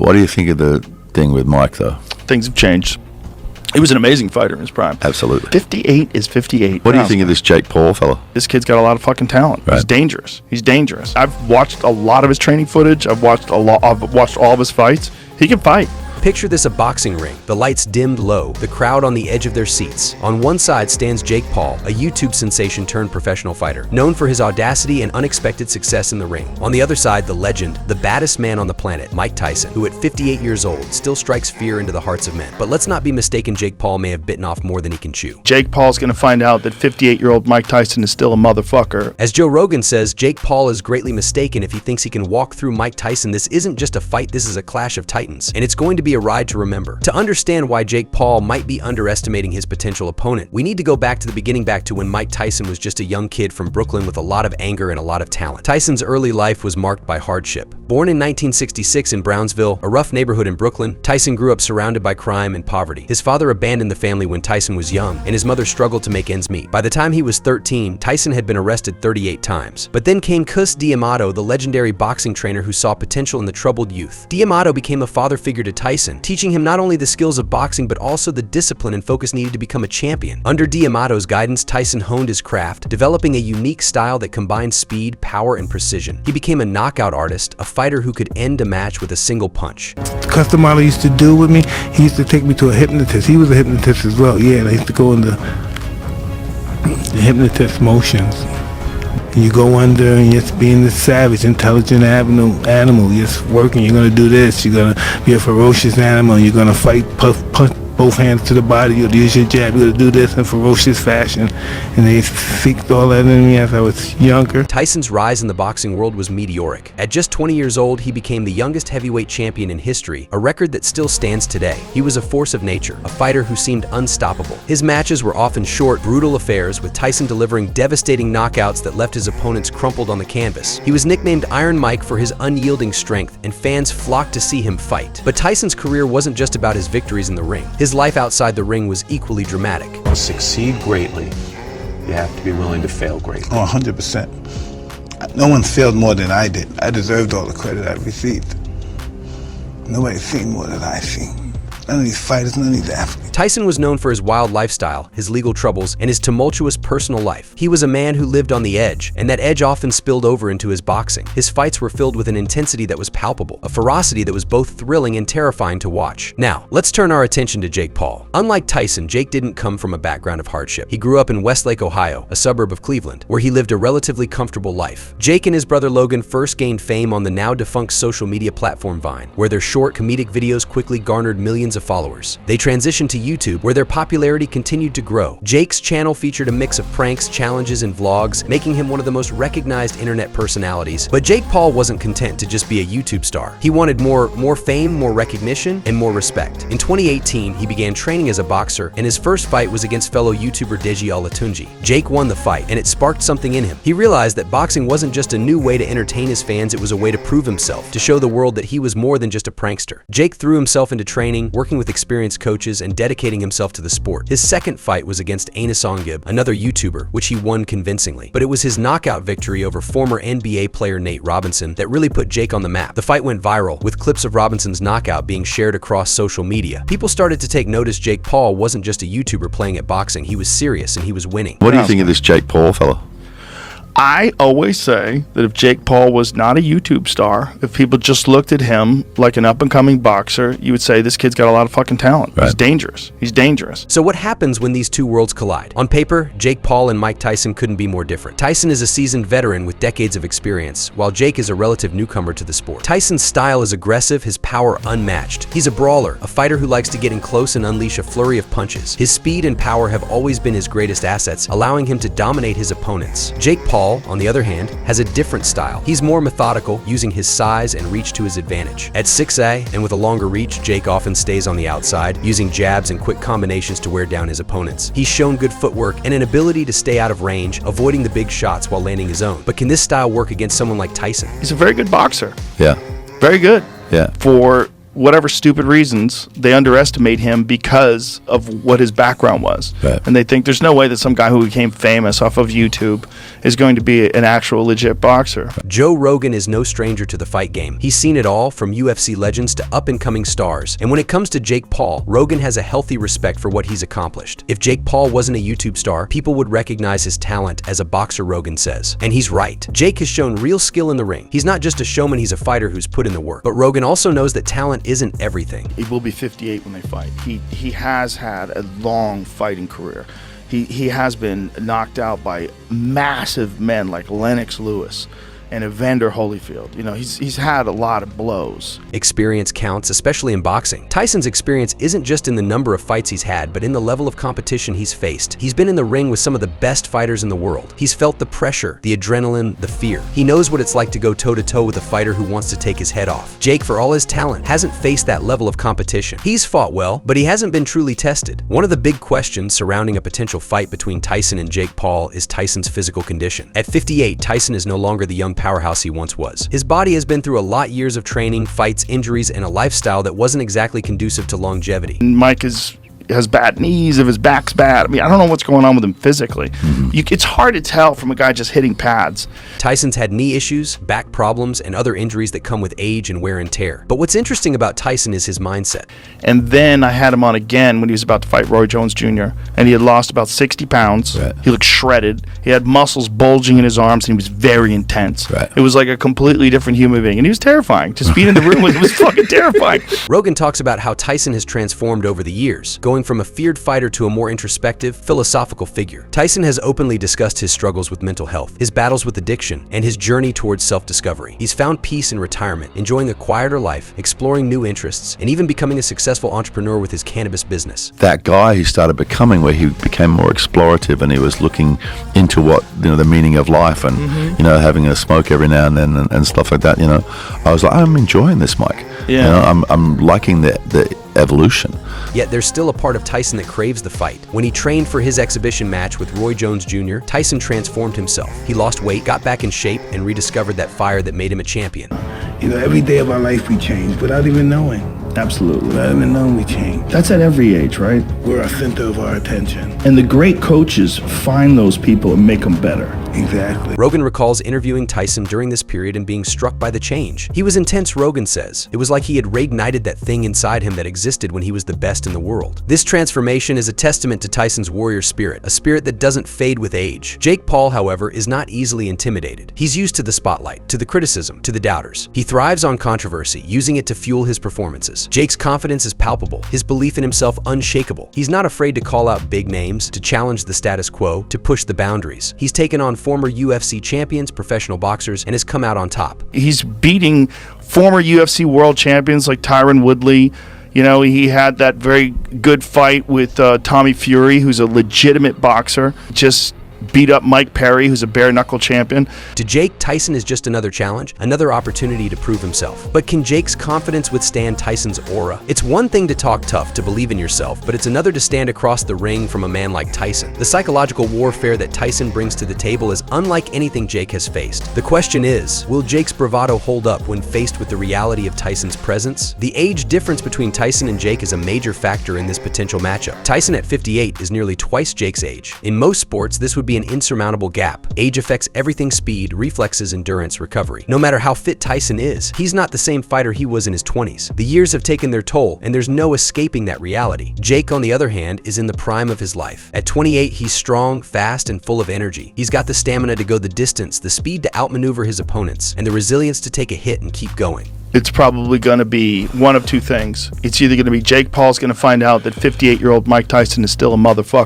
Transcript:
What do you think of the thing with Mike, though? Things have changed. He was an amazing fighter in his prime. Absolutely. 58 is 58. What do you think of this Jake Paul fella? This kid's got a lot of fucking talent. Right. He's dangerous. He's dangerous. I've watched a lot of his training footage. I've watched all of his fights. He can fight. Picture this: a boxing ring, the lights dimmed low, the crowd on the edge of their seats. On one side stands Jake Paul, a YouTube sensation turned professional fighter, known for his audacity and unexpected success in the ring. On the other side, the legend, the baddest man on the planet, Mike Tyson, who at 58 years old still strikes fear into the hearts of men. But let's not be mistaken, Jake Paul may have bitten off more than he can chew. Jake Paul's going to find out that 58-year-old Mike Tyson is still a motherfucker. As Joe Rogan says, Jake Paul is greatly mistaken if he thinks he can walk through Mike Tyson. This isn't just a fight, this is a clash of titans, and it's going to be a ride to remember. To understand why Jake Paul might be underestimating his potential opponent, we need to go back to the beginning, back to when Mike Tyson was just a young kid from Brooklyn with a lot of anger and a lot of talent. Tyson's early life was marked by hardship. Born in 1966 in Brownsville, a rough neighborhood in Brooklyn, Tyson grew up surrounded by crime and poverty. His father abandoned the family when Tyson was young, and his mother struggled to make ends meet. By the time he was 13, Tyson had been arrested 38 times. But then came Cus D'Amato, the legendary boxing trainer who saw potential in the troubled youth. D'Amato became a father figure to Tyson, teaching him not only the skills of boxing but also the discipline and focus needed to become a champion. Under D'Amato's guidance, Tyson honed his craft, developing a unique style that combined speed, power, and precision. He became a knockout artist, a fighter who could end a match with a single punch. The custom model used to do with me, he used to take me to a hypnotist. He was a hypnotist as well, yeah, and I used to go into the hypnotist motions. You go under and you're just being this savage, intelligent animal. You're just working, you're going to do this, you're going to be a ferocious animal, you're going to fight, punch both hands to the body, you'll use your jab, you're going to do this in ferocious fashion. And they seeked all that in me as I was younger. Tyson's rise in the boxing world was meteoric. At just 20 years old, he became the youngest heavyweight champion in history, a record that still stands today. He was a force of nature, a fighter who seemed unstoppable. His matches were often short, brutal affairs, with Tyson delivering devastating knockouts that left his opponents crumpled on the canvas. He was nicknamed Iron Mike for his unyielding strength, and fans flocked to see him fight. But Tyson's career wasn't just about his victories in the ring. His life outside the ring was equally dramatic. To succeed greatly, you have to be willing to fail greatly. Oh, 100%. No one failed more than I did. I deserved all the credit I received. Nobody's seen more than I've seen. None of these fighters, none of these athletes. Tyson was known for his wild lifestyle, his legal troubles, and his tumultuous personal life. He was a man who lived on the edge, and that edge often spilled over into his boxing. His fights were filled with an intensity that was palpable, a ferocity that was both thrilling and terrifying to watch. Now, let's turn our attention to Jake Paul. Unlike Tyson, Jake didn't come from a background of hardship. He grew up in Westlake, Ohio, a suburb of Cleveland, where he lived a relatively comfortable life. Jake and his brother Logan first gained fame on the now-defunct social media platform Vine, where their short comedic videos quickly garnered millions of followers. They transitioned to YouTube, where their popularity continued to grow. Jake's channel featured a mix of pranks, challenges, and vlogs, making him one of the most recognized internet personalities. But Jake Paul wasn't content to just be a YouTube star. He wanted more fame, more recognition, and more respect. In 2018, he began training as a boxer, and his first fight was against fellow YouTuber Deji Olatunji. Jake won the fight, and it sparked something in him. He realized that boxing wasn't just a new way to entertain his fans, it was a way to prove himself, to show the world that he was more than just a prankster. Jake threw himself into training, working with experienced coaches, and dedicating himself to the sport. His second fight was against Anas Ongib, another YouTuber, which he won convincingly. But it was his knockout victory over former NBA player Nate Robinson that really put Jake on the map. The fight went viral, with clips of Robinson's knockout being shared across social media. People started to take notice Jake Paul wasn't just a YouTuber playing at boxing, he was serious and he was winning. What do you think of this Jake Paul fella? I always say that if Jake Paul was not a YouTube star, if people just looked at him like an up-and-coming boxer, you would say this kid's got a lot of fucking talent. Right. He's dangerous. He's dangerous. So what happens when these two worlds collide? On paper, Jake Paul and Mike Tyson couldn't be more different. Tyson is a seasoned veteran with decades of experience, while Jake is a relative newcomer to the sport. Tyson's style is aggressive, his power unmatched. He's a brawler, a fighter who likes to get in close and unleash a flurry of punches. His speed and power have always been his greatest assets, allowing him to dominate his opponents. Jake Paul, on the other hand, has a different style. He's more methodical, using his size and reach to his advantage. At 6'A", and with a longer reach, Jake often stays on the outside, using jabs and quick combinations to wear down his opponents. He's shown good footwork and an ability to stay out of range, avoiding the big shots while landing his own. But can this style work against someone like Tyson? He's a very good boxer. Yeah. Very good. Yeah. For whatever stupid reasons, they underestimate him because of what his background was. Right. And they think there's no way that some guy who became famous off of YouTube is going to be an actual legit boxer. Joe Rogan is no stranger to the fight game. He's seen it all, from UFC legends to up-and-coming stars. And when it comes to Jake Paul, Rogan has a healthy respect for what he's accomplished. If Jake Paul wasn't a YouTube star, people would recognize his talent as a boxer, Rogan says. And he's right. Jake has shown real skill in the ring. He's not just a showman, he's a fighter who's put in the work. But Rogan also knows that talent isn't everything. He will be 58 when they fight. He has had a long fighting career. He has been knocked out by massive men like Lennox Lewis and Evander Holyfield. You know, he's had a lot of blows. Experience counts, especially in boxing. Tyson's experience isn't just in the number of fights he's had, but in the level of competition he's faced. He's been in the ring with some of the best fighters in the world. He's felt the pressure, the adrenaline, the fear. He knows what it's like to go toe-to-toe with a fighter who wants to take his head off. Jake, for all his talent, hasn't faced that level of competition. He's fought well, but he hasn't been truly tested. One of the big questions surrounding a potential fight between Tyson and Jake Paul is Tyson's physical condition. At 58, Tyson is no longer the young powerhouse he once was. His body has been through a lot of years of training, fights, injuries, and a lifestyle that wasn't exactly conducive to longevity. Mike has bad knees, if his back's bad. I mean, I don't know what's going on with him physically. It's hard to tell from a guy just hitting pads. Tyson's had knee issues, back problems, and other injuries that come with age and wear and tear. But what's interesting about Tyson is his mindset. And then I had him on again when he was about to fight Roy Jones Jr., and he had lost about 60 pounds. Right. He looked shredded. He had muscles bulging in his arms, and he was very intense. Right. It was like a completely different human being, and he was terrifying. Just being in the room was fucking terrifying. Rogan talks about how Tyson has transformed over the years, going from a feared fighter to a more introspective, philosophical figure. Tyson has openly discussed his struggles with mental health, his battles with addiction, and his journey towards self-discovery. He's found peace in retirement, enjoying a quieter life, exploring new interests, and even becoming a successful entrepreneur with his cannabis business. That guy he started becoming, where he became more explorative and he was looking into what, the meaning of life and, having a smoke every now and then and stuff like that, I was like, I'm enjoying this, Mike. Yeah. I'm liking the evolution. Yet there's still a part of Tyson that craves the fight. When he trained for his exhibition match with Roy Jones Jr., Tyson transformed himself. He lost weight, got back in shape, and rediscovered that fire that made him a champion. Every day of our life we change without even knowing. Absolutely. Without even knowing we change. That's at every age, right? We're our center of our attention. And the great coaches find those people and make them better. Exactly. Rogan recalls interviewing Tyson during this period and being struck by the change. He was intense, Rogan says. It was like he had reignited that thing inside him that existed when he was the best in the world. This transformation is a testament to Tyson's warrior spirit, a spirit that doesn't fade with age. Jake Paul, however, is not easily intimidated. He's used to the spotlight, to the criticism, to the doubters. He thrives on controversy, using it to fuel his performances. Jake's confidence is palpable, his belief in himself unshakable. He's not afraid to call out big names, to challenge the status quo, to push the boundaries. He's taken on former UFC champions, professional boxers, and has come out on top. He's beating former UFC world champions like Tyron Woodley. He had that very good fight with Tommy Fury, who's a legitimate boxer. Just beat up Mike Perry, who's a bare knuckle champion. To Jake, Tyson is just another challenge, another opportunity to prove himself. But can Jake's confidence withstand Tyson's aura? It's one thing to talk tough, to believe in yourself, but it's another to stand across the ring from a man like Tyson. The psychological warfare that Tyson brings to the table is unlike anything Jake has faced. The question is, will Jake's bravado hold up when faced with the reality of Tyson's presence? The age difference between Tyson and Jake is a major factor in this potential matchup. Tyson at 58 is nearly twice Jake's age. In most sports, this would be an insurmountable gap. Age affects everything: speed, reflexes, endurance, recovery. No matter how fit Tyson is, he's not the same fighter he was in his 20s. The years have taken their toll, and there's no escaping that reality. Jake, on the other hand, is in the prime of his life. At 28, he's strong, fast, and full of energy. He's got the stamina to go the distance, the speed to outmaneuver his opponents, and the resilience to take a hit and keep going. It's probably going to be one of two things. It's either going to be Jake Paul's going to find out that 58-year-old Mike Tyson is still a motherfucker,